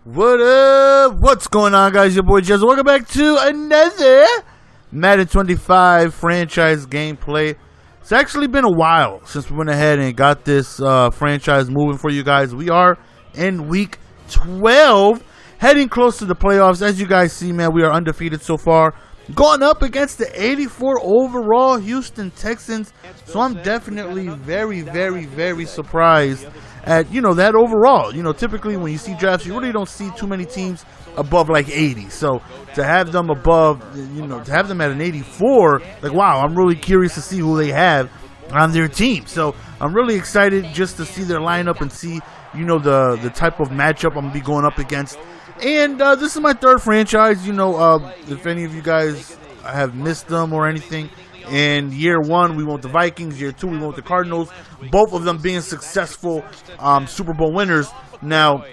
What up? What's going on, guys? Your boy Jez. Welcome back to another Madden 25 franchise gameplay. It's actually been a while since we went ahead and got this franchise moving for you guys. We are in week 12, heading close to the playoffs. As you guys see, man, we are undefeated so far, going up against the 84 overall Houston Texans. So I'm definitely very surprised at, that overall. Typically when you see drafts, you really don't see too many teams above like 80. So to have them above, to have them at an 84, like, wow, I'm really curious to see who they have on their team. So I'm really excited just to see their lineup and see, the type of matchup I'm going to be going up against. And this is my third franchise. If any of you guys have missed them or anything, in year one, we went with the Vikings. Year two, we went with the Cardinals. Both of them being successful Super Bowl winners. Now,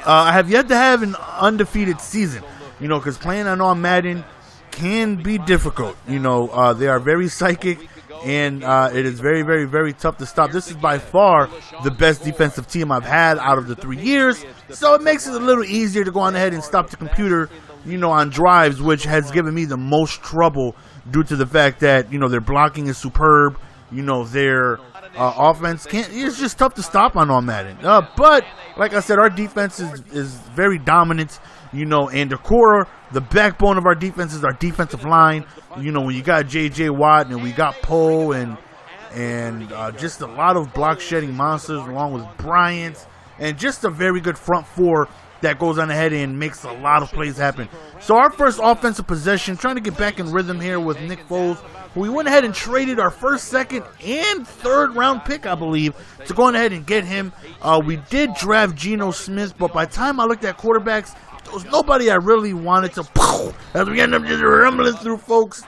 I have yet to have an undefeated season, because playing on Madden can be difficult. They are very psychic, and it is very tough to stop. This is by far the best defensive team I've had out of the 3 years, so it makes it a little easier to go on ahead and stop the computer, on drives, which has given me the most trouble due to the fact that, their blocking is superb, their offense it's just tough to stop on Madden. But, like I said, our defense is very dominant, and the backbone of our defense is our defensive line. When you got J.J. Watt and we got Poe and just a lot of block-shedding monsters along with Bryant and just a very good front four that goes on ahead and makes a lot of plays happen. So our first offensive possession, trying to get back in rhythm here with Nick Foles, who we went ahead and traded our first, second, and third round pick, I believe, to go on ahead and get him. We did draft Geno Smith, but by the time I looked at quarterbacks, there was nobody I really wanted to, as we end up just rumbling through, folks,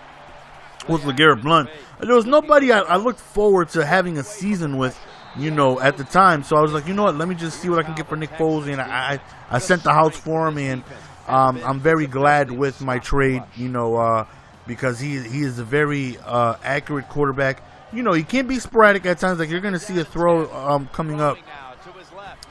with LeGarrette Blount. There was nobody I looked forward to having a season with, at the time. So I was like, let me just see what I can get for Nick Foles. And I sent the house for him, and I'm very glad with my trade, because he is a very accurate quarterback. He can be sporadic at times. Like, you're going to see a throw coming up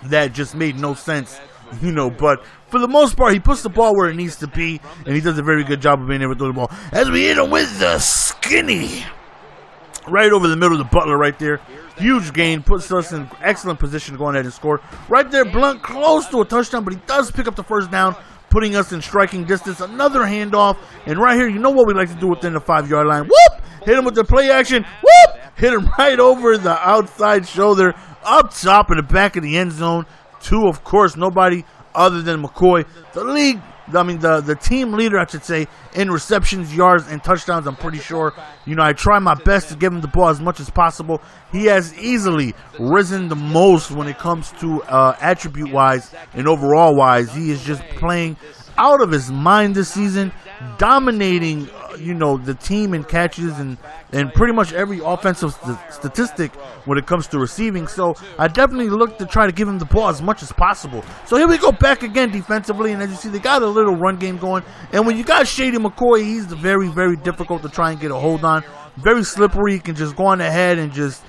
that just made no sense, but for the most part, he puts the ball where it needs to be, and he does a very good job of being able to throw the ball. As we hit him with the skinny right over the middle of the Butler right there. Huge gain, puts us in excellent position to go ahead and score. Right there, Blount close to a touchdown, but he does pick up the first down, putting us in striking distance. Another handoff, and right here, you know what we like to do within the 5-yard line. Whoop! Hit him with the play action. Whoop! Hit him right over the outside shoulder, up top in the back of the end zone. To, of course, nobody other than McCoy. The team leader, I should say, in receptions, yards, and touchdowns. I'm pretty sure. I try my best to give him the ball as much as possible. He has easily risen the most when it comes to attribute-wise and overall-wise. He is just playing out of his mind this season, dominating, the team in catches and pretty much every offensive statistic when it comes to receiving. So I definitely look to try to give him the ball as much as possible. So here we go back again defensively, and as you see, they got a little run game going. And when you got Shady McCoy, he's very difficult to try and get a hold on. Very slippery. He can just go on ahead and just,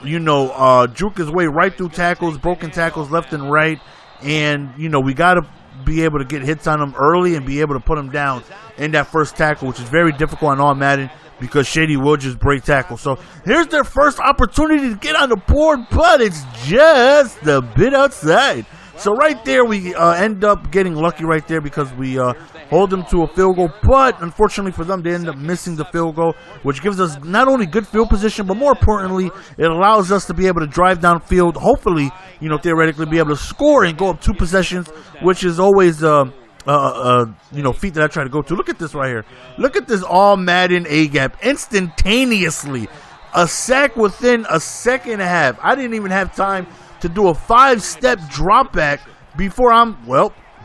juke his way right through tackles, broken tackles left and right. And, we got to be able to get hits on him early and be able to put him down in that first tackle, which is very difficult on all Madden because Shady will just break tackle. So here's their first opportunity to get on the board, but it's just a bit outside. So right there, we end up getting lucky right there because we hold them to a field goal. But unfortunately for them, they end up missing the field goal, which gives us not only good field position, but more importantly, it allows us to be able to drive downfield, hopefully, theoretically be able to score and go up 2 possessions, which is always feat that I try to go to. Look at this right here. Look at this all Madden A-gap instantaneously. A sack within a second and a half. I didn't even have time to do a 5-step drop back before I'm,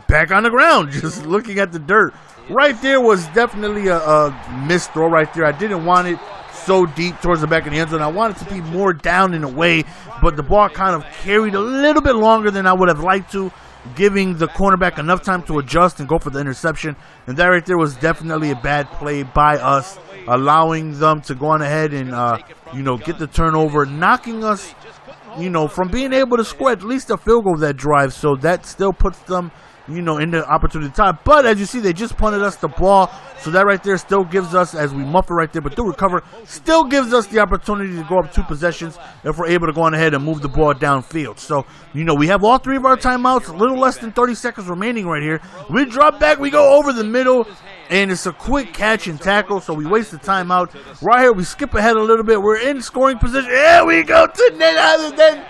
back on the ground, just looking at the dirt. Right there was definitely a missed throw right there. I didn't want it so deep towards the back of the end zone. I wanted to be more down and away, but the ball kind of carried a little bit longer than I would have liked to, giving the cornerback enough time to adjust and go for the interception. And that right there was definitely a bad play by us, allowing them to go on ahead and, get the turnover, knocking us, from being able to score at least a field goal that drive. So that still puts them you know, in the opportunity time. But as you see, they just punted us the ball. So that right there still gives us, as we muff it right there, but do recover, still gives us the opportunity to go up 2 possessions if we're able to go on ahead and move the ball downfield. So, you know, we have all 3 of our timeouts, a little less than 30 seconds remaining right here. We drop back, we go over the middle, and it's a quick catch and tackle, so we waste the timeout. Right here, we skip ahead a little bit. We're in scoring position. Here we go to none other than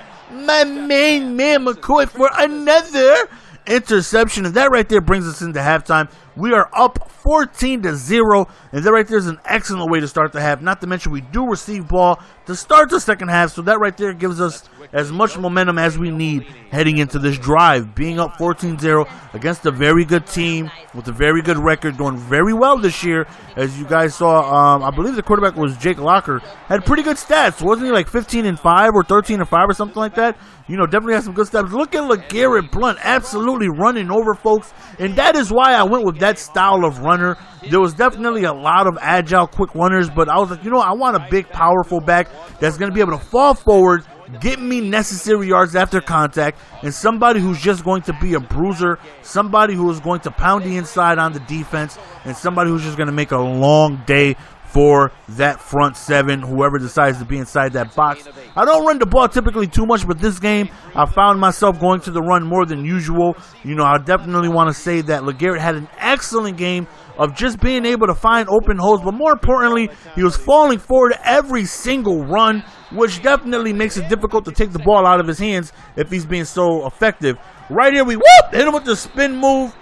my main man, McCoy, for another interception, and that right there brings us into halftime. We are up 14-0, and that right there is an excellent way to start the half. Not to mention we do receive ball to start the second half, so that right there gives us as much momentum as we need heading into this drive. Being up 14-0 against a very good team with a very good record, doing very well this year. As you guys saw, I believe the quarterback was Jake Locker, had pretty good stats. Wasn't he like 15-5 or 13-5 or something like that? You know, definitely has some good stats. Look at LeGarrette Blount absolutely running over folks, and that is why I went with that style of runner. There was definitely a lot of agile, quick runners, but I was like, you know, I want a big, powerful back that's going to be able to fall forward, get me necessary yards after contact, and somebody who's just going to be a bruiser, somebody who is going to pound the inside on the defense, and somebody who's just going to make a long day for that front seven, whoever decides to be inside that box. I don't run the ball typically too much, but this game, I found myself going to the run more than usual. You know, I definitely want to say that LeGarrette had an excellent game of just being able to find open holes, but more importantly, he was falling forward every single run, which definitely makes it difficult to take the ball out of his hands if he's being so effective. Right here, we hit him with the spin move.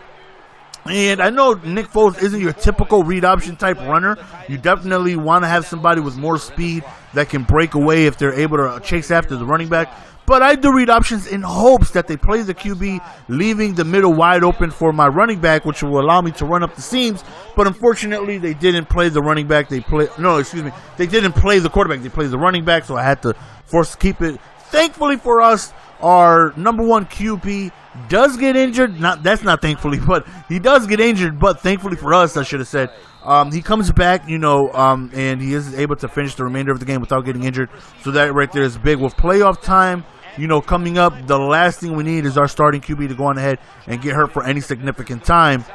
And I know Nick Foles isn't your typical read option type runner. You definitely want to have somebody with more speed that can break away if they're able to chase after the running back. But I do read options in hopes that they play the QB, leaving the middle wide open for my running back, which will allow me to run up the seams. But unfortunately, they didn't play the running back. They didn't play the quarterback. They played the running back, so I had to force to keep it. Thankfully for us, our number 1 QB does get injured. That's not thankfully, but he does get injured. But thankfully for us, I should have said, he comes back, you know, and he is able to finish the remainder of the game without getting injured. So that right there is big. With playoff time, you know, coming up, the last thing we need is our starting QB to go on ahead and get hurt for any significant time.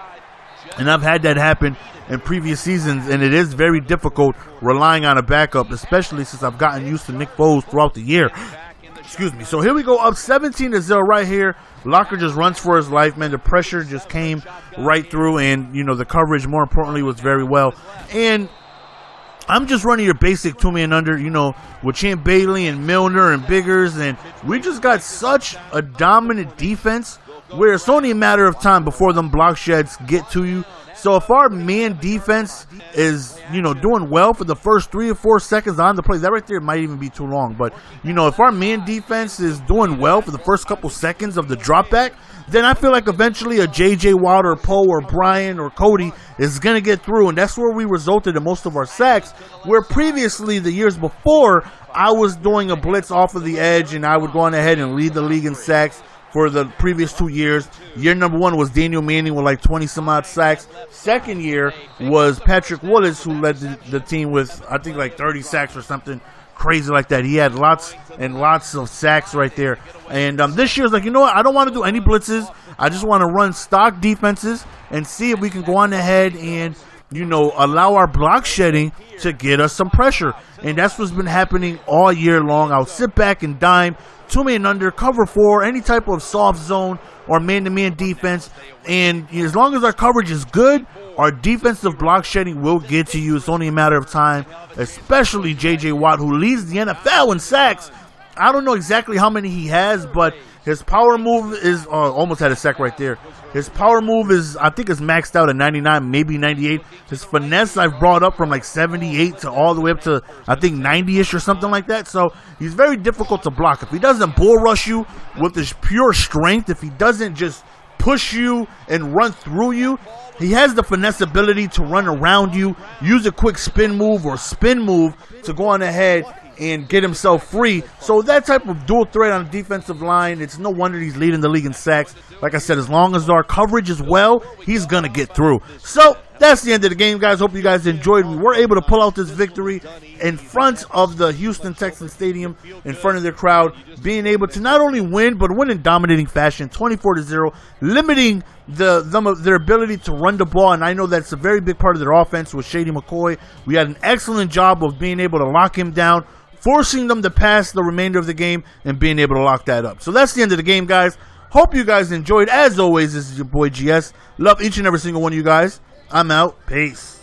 And I've had that happen in previous seasons, and it is very difficult relying on a backup, especially since I've gotten used to Nick Foles throughout the year. Excuse me. So here we go, up 17-0 right here. Locker just runs for his life, man. The pressure just came right through, and, you know, the coverage, more importantly, was very well. And I'm just running your basic 2-man under, you know, with Champ Bailey and Milner and Biggers, and we just got such a dominant defense where it's only a matter of time before them block sheds get to you. So if our man defense is, you know, doing well for the first 3 or 4 seconds on the play, that right there might even be too long. But, you know, if our man defense is doing well for the first couple seconds of the drop back, then I feel like eventually a J.J. Watt or Poe or Brian or Cody is going to get through. And that's where we resulted in most of our sacks, where previously, the years before, I was doing a blitz off of the edge and I would go on ahead and lead the league in sacks. For the previous 2 years, year number 1 was Daniel Manning with like 20-some-odd sacks. Second year was Patrick Willis, who led the team with, I think, like 30 sacks or something crazy like that. He had lots and lots of sacks right there. And this year's like, you know what? I don't want to do any blitzes. I just want to run stock defenses and see if we can go on ahead and, you know, allow our block shedding to get us some pressure. And that's what's been happening all year long. I'll sit back and dime, 2-man under, cover 4, any type of soft zone or man-to-man defense. And as long as our coverage is good, our defensive block shedding will get to you. It's only a matter of time, especially J.J. Watt, who leads the NFL in sacks. I don't know exactly how many he has, but his power move is almost had a sack right there. His power move is, I think, is maxed out at 99, maybe 98. His finesse I've brought up from like 78 to all the way up to, I think, 90-ish or something like that. So he's very difficult to block. If he doesn't bull rush you with his pure strength, if he doesn't just push you and run through you, he has the finesse ability to run around you, use a quick spin move or spin move to go on ahead and get himself free. So that type of dual threat on the defensive line, it's no wonder he's leading the league in sacks. Like I said, as long as our coverage is well, he's going to get through. So that's the end of the game, guys. Hope you guys enjoyed. We were able to pull out this victory in front of the Houston Texans Stadium, in front of their crowd, being able to not only win, but win in dominating fashion, 24-0, limiting their ability to run the ball. And I know that's a very big part of their offense with Shady McCoy. We had an excellent job of being able to lock him down, forcing them to pass the remainder of the game, and being able to lock that up. So that's the end of the game, guys. Hope you guys enjoyed. As always, this is your boy GS. Love each and every single one of you guys. I'm out. Peace.